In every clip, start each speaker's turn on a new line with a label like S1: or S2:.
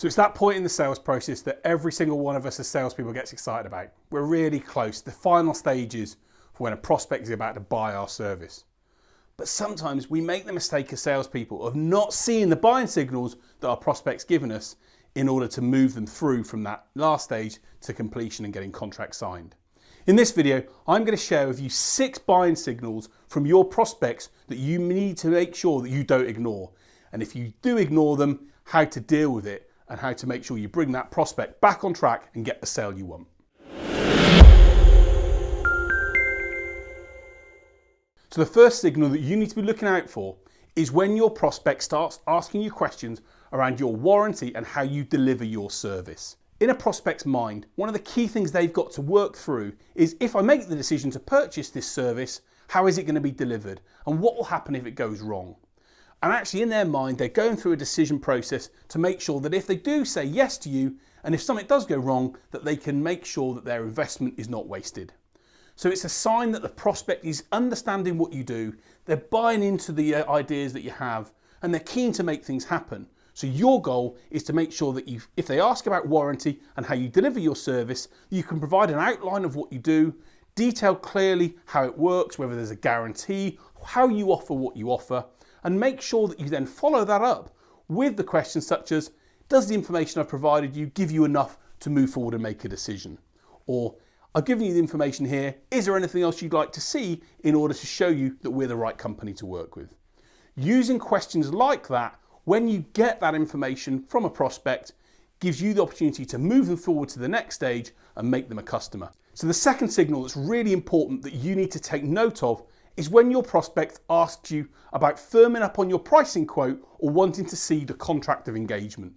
S1: So it's that point in the sales process that every single one of us as salespeople gets excited about. We're really close, the final stages for when a prospect is about to buy our service. But sometimes we make the mistake as salespeople of not seeing the buying signals that our prospect's given us in order to move them through from that last stage to completion and getting contracts signed. In this video, I'm going to share with you 6 buying signals from your prospects that you need to make sure that you don't ignore. And if you do ignore them, how to deal with it and how to make sure you bring that prospect back on track and get the sale you want. So the first signal that you need to be looking out for is when your prospect starts asking you questions around your warranty and how you deliver your service. In a prospect's mind, one of the key things they've got to work through is, if I make the decision to purchase this service, how is it going to be delivered and what will happen if it goes wrong? And actually in their mind, they're going through a decision process to make sure that if they do say yes to you, and if something does go wrong, that they can make sure that their investment is not wasted. So it's a sign that the prospect is understanding what you do, they're buying into the ideas that you have, and they're keen to make things happen. So your goal is to make sure that if they ask about warranty and how you deliver your service, you can provide an outline of what you do, detail clearly how it works, whether there's a guarantee, how you offer what you offer, and make sure that you then follow that up with the questions such as, does the information I've provided you give you enough to move forward and make a decision? Or, I've given you the information here, is there anything else you'd like to see in order to show you that we're the right company to work with? Using questions like that, when you get that information from a prospect, gives you the opportunity to move them forward to the next stage and make them a customer. So the second signal that's really important that you need to take note of is when your prospect asks you about firming up on your pricing quote or wanting to see the contract of engagement.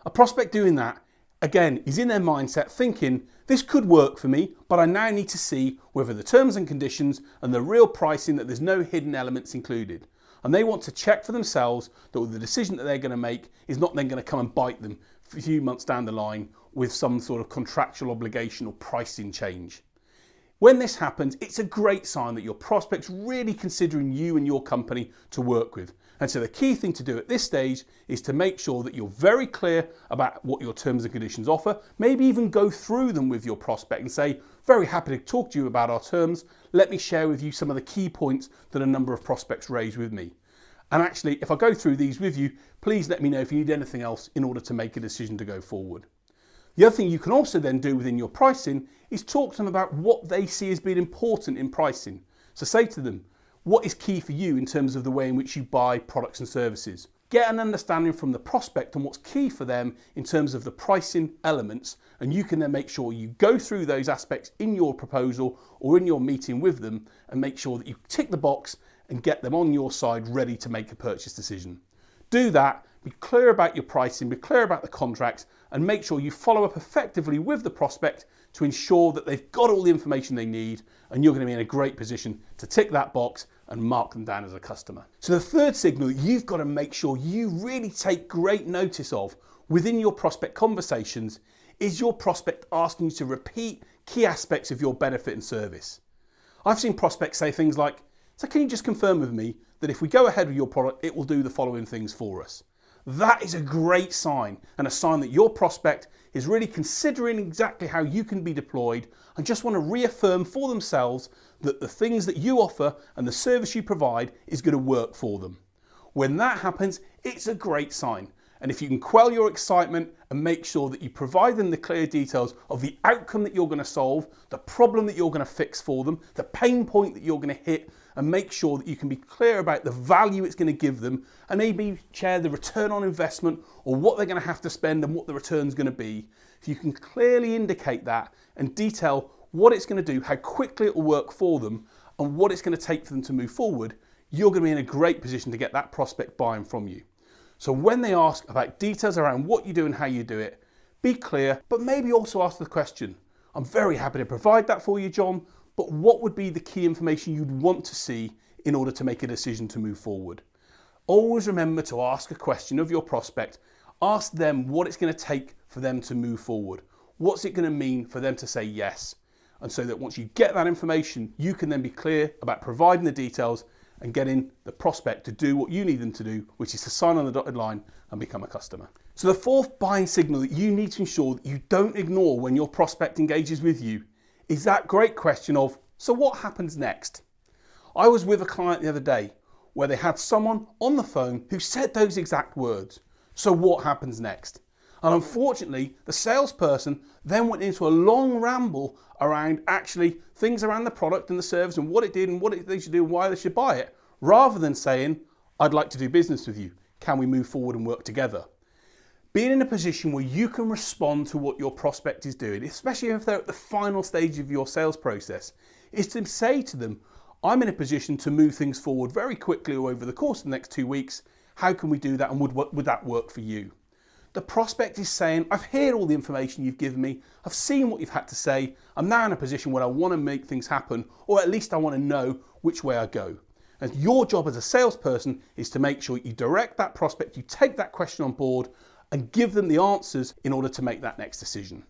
S1: A prospect doing that, again, is in their mindset thinking, this could work for me, but I now need to see whether the terms and conditions and the real pricing, that there's no hidden elements included. And they want to check for themselves that the decision that they're going to make is not then going to come and bite them a few months down the line with some sort of contractual obligation or pricing change. When this happens, it's a great sign that your prospect's really considering you and your company to work with. And so the key thing to do at this stage is to make sure that you're very clear about what your terms and conditions offer, maybe even go through them with your prospect and say, very happy to talk to you about our terms. Let me share with you some of the key points that a number of prospects raise with me. And actually, if I go through these with you, please let me know if you need anything else in order to make a decision to go forward. The other thing you can also then do within your pricing is talk to them about what they see as being important in pricing. So say to them, what is key for you in terms of the way in which you buy products and services? Get an understanding from the prospect on what's key for them in terms of the pricing elements, and you can then make sure you go through those aspects in your proposal or in your meeting with them and make sure that you tick the box and get them on your side ready to make a purchase decision. Do that, be clear about your pricing, be clear about the contracts, and make sure you follow up effectively with the prospect to ensure that they've got all the information they need and you're going to be in a great position to tick that box and mark them down as a customer. So the third signal you've got to make sure you really take great notice of within your prospect conversations is your prospect asking you to repeat key aspects of your benefit and service. I've seen prospects say things like, so can you just confirm with me that if we go ahead with your product, it will do the following things for us? That is a great sign, and a sign that your prospect is really considering exactly how you can be deployed and just want to reaffirm for themselves that the things that you offer and the service you provide is going to work for them. When that happens, it's a great sign. And if you can quell your excitement and make sure that you provide them the clear details of the outcome that you're going to solve, the problem that you're going to fix for them, the pain point that you're going to hit, and make sure that you can be clear about the value it's going to give them, and maybe share the return on investment or what they're going to have to spend and what the return's going to be. If you can clearly indicate that and detail what it's going to do, how quickly it will work for them, and what it's going to take for them to move forward, you're going to be in a great position to get that prospect buying from you. So when they ask about details around what you do and how you do it, be clear, but maybe also ask the question, I'm very happy to provide that for you, John, but what would be the key information you'd want to see in order to make a decision to move forward? Always remember to ask a question of your prospect. Ask them what it's going to take for them to move forward. What's it going to mean for them to say yes? And so that once you get that information, you can then be clear about providing the details and getting the prospect to do what you need them to do, which is to sign on the dotted line and become a customer. So the fourth buying signal that you need to ensure that you don't ignore when your prospect engages with you is that great question of, so what happens next? I was with a client the other day where they had someone on the phone who said those exact words. So what happens next? And unfortunately, the salesperson then went into a long ramble around actually things around the product and the service and what it did and what they should do and why they should buy it, rather than saying, I'd like to do business with you. Can we move forward and work together? Being in a position where you can respond to what your prospect is doing, especially if they're at the final stage of your sales process, is to say to them, I'm in a position to move things forward very quickly over the course of the next 2 weeks. How can we do that, and would that work for you? The prospect is saying, I've heard all the information you've given me, I've seen what you've had to say, I'm now in a position where I want to make things happen, or at least I want to know which way I go. And your job as a salesperson is to make sure you direct that prospect, you take that question on board and give them the answers in order to make that next decision.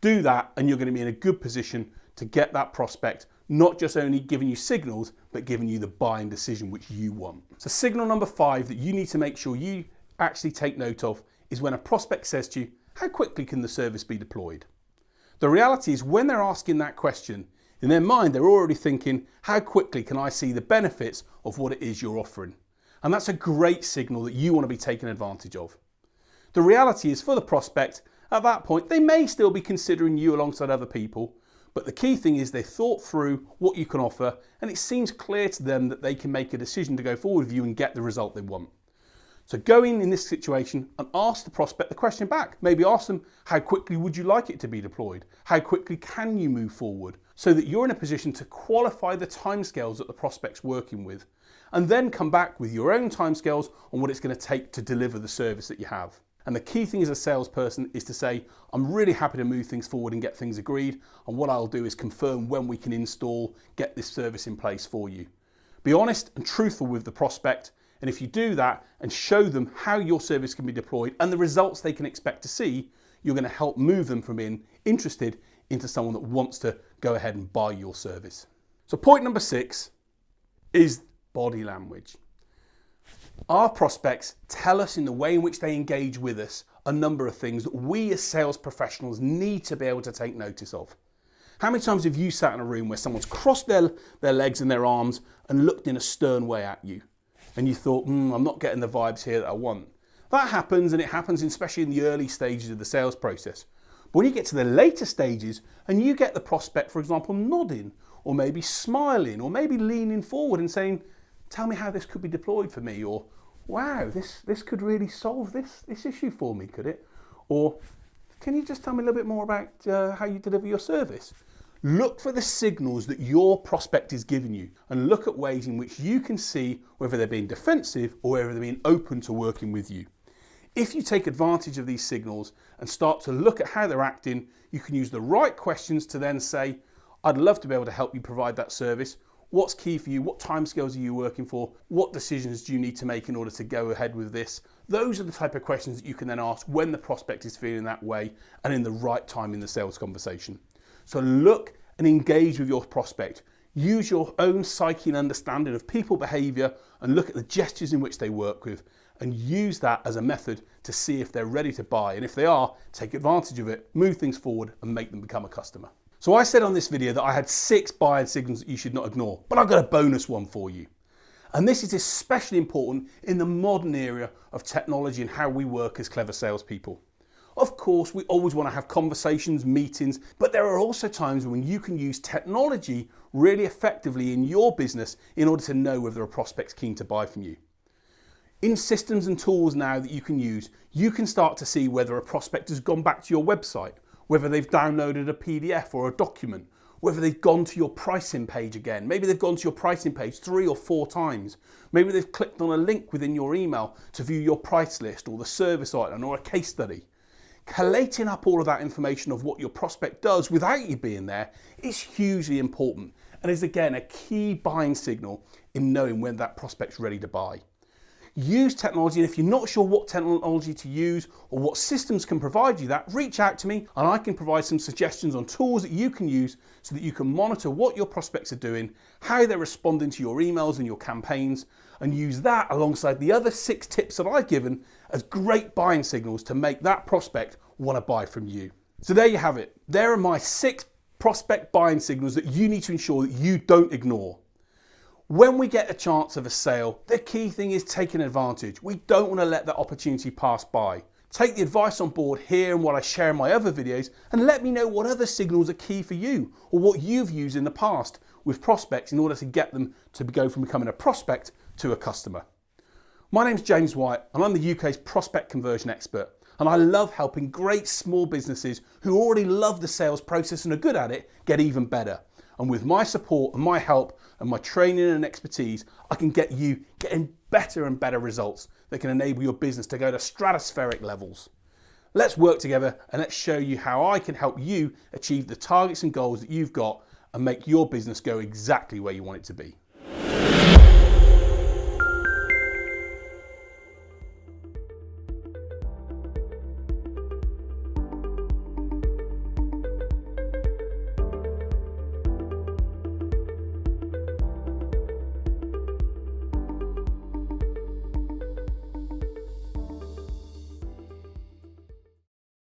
S1: Do that and you're going to be in a good position to get that prospect not just only giving you signals, but giving you the buying decision which you want. So signal number 5 that you need to make sure you actually take note of is when a prospect says to you, how quickly can the service be deployed? The reality is when they're asking that question, in their mind, they're already thinking, how quickly can I see the benefits of what it is you're offering? And that's a great signal that you want to be taking advantage of. The reality is for the prospect, at that point, they may still be considering you alongside other people, but the key thing is they've thought through what you can offer, and it seems clear to them that they can make a decision to go forward with you and get the result they want. So go in this situation and ask the prospect the question back. Maybe ask them, how quickly would you like it to be deployed? How quickly can you move forward? So that you're in a position to qualify the timescales that the prospect's working with, and then come back with your own timescales on what it's going to take to deliver the service that you have. And the key thing as a salesperson is to say, I'm really happy to move things forward and get things agreed. And what I'll do is confirm when we can install, get this service in place for you. Be honest and truthful with the prospect. And if you do that and show them how your service can be deployed and the results they can expect to see, you're going to help move them from being interested into someone that wants to go ahead and buy your service. So point number 6 is body language. Our prospects tell us in the way in which they engage with us a number of things that we as sales professionals need to be able to take notice of. How many times have you sat in a room where someone's crossed their legs and their arms and looked in a stern way at you? And you thought, I'm not getting the vibes here that I want. That happens, and it happens especially in the early stages of the sales process. But when you get to the later stages and you get the prospect, for example, nodding or maybe smiling or maybe leaning forward and saying, tell me how this could be deployed for me, or wow, this could really solve this issue for me, could it? Or can you just tell me a little bit more about how you deliver your service? Look for the signals that your prospect is giving you and look at ways in which you can see whether they're being defensive or whether they're being open to working with you. If you take advantage of these signals and start to look at how they're acting, you can use the right questions to then say, I'd love to be able to help you provide that service. What's key for you? What timescales are you working for? What decisions do you need to make in order to go ahead with this? Those are the type of questions that you can then ask when the prospect is feeling that way and in the right time in the sales conversation. So look and engage with your prospect. Use your own psyche and understanding of people behavior and look at the gestures in which they work with and use that as a method to see if they're ready to buy. And if they are, take advantage of it, move things forward and make them become a customer. So I said on this video that I had 6 buying signals that you should not ignore, but I've got a bonus one for you. And this is especially important in the modern era of technology and how we work as clever salespeople. Of course, we always want to have conversations, meetings, but there are also times when you can use technology really effectively in your business in order to know whether a prospect's keen to buy from you. In systems and tools now that you can use, you can start to see whether a prospect has gone back to your website, whether they've downloaded a PDF or a document, whether they've gone to your pricing page again. Maybe they've gone to your pricing page 3 or 4 times. Maybe they've clicked on a link within your email to view your price list or the service item or a case study. Collating up all of that information of what your prospect does without you being there is hugely important and is again a key buying signal in knowing when that prospect's ready to buy. Use technology, and if you're not sure what technology to use or what systems can provide you that, reach out to me and I can provide some suggestions on tools that you can use so that you can monitor what your prospects are doing, how they're responding to your emails and your campaigns, and use that alongside the other 6 tips that I've given as great buying signals to make that prospect want to buy from you. So there you have it. There are my 6 prospect buying signals that you need to ensure that you don't ignore. When we get a chance of a sale, the key thing is taking advantage. We don't want to let that opportunity pass by. Take the advice on board here and what I share in my other videos, and let me know what other signals are key for you or what you've used in the past with prospects in order to get them to go from becoming a prospect to a customer. My name's James White and I'm the UK's prospect conversion expert, and I love helping great small businesses who already love the sales process and are good at it get even better. And with my support and my help and my training and expertise, I can get you getting better and better results that can enable your business to go to stratospheric levels. Let's work together and let's show you how I can help you achieve the targets and goals that you've got and make your business go exactly where you want it to be.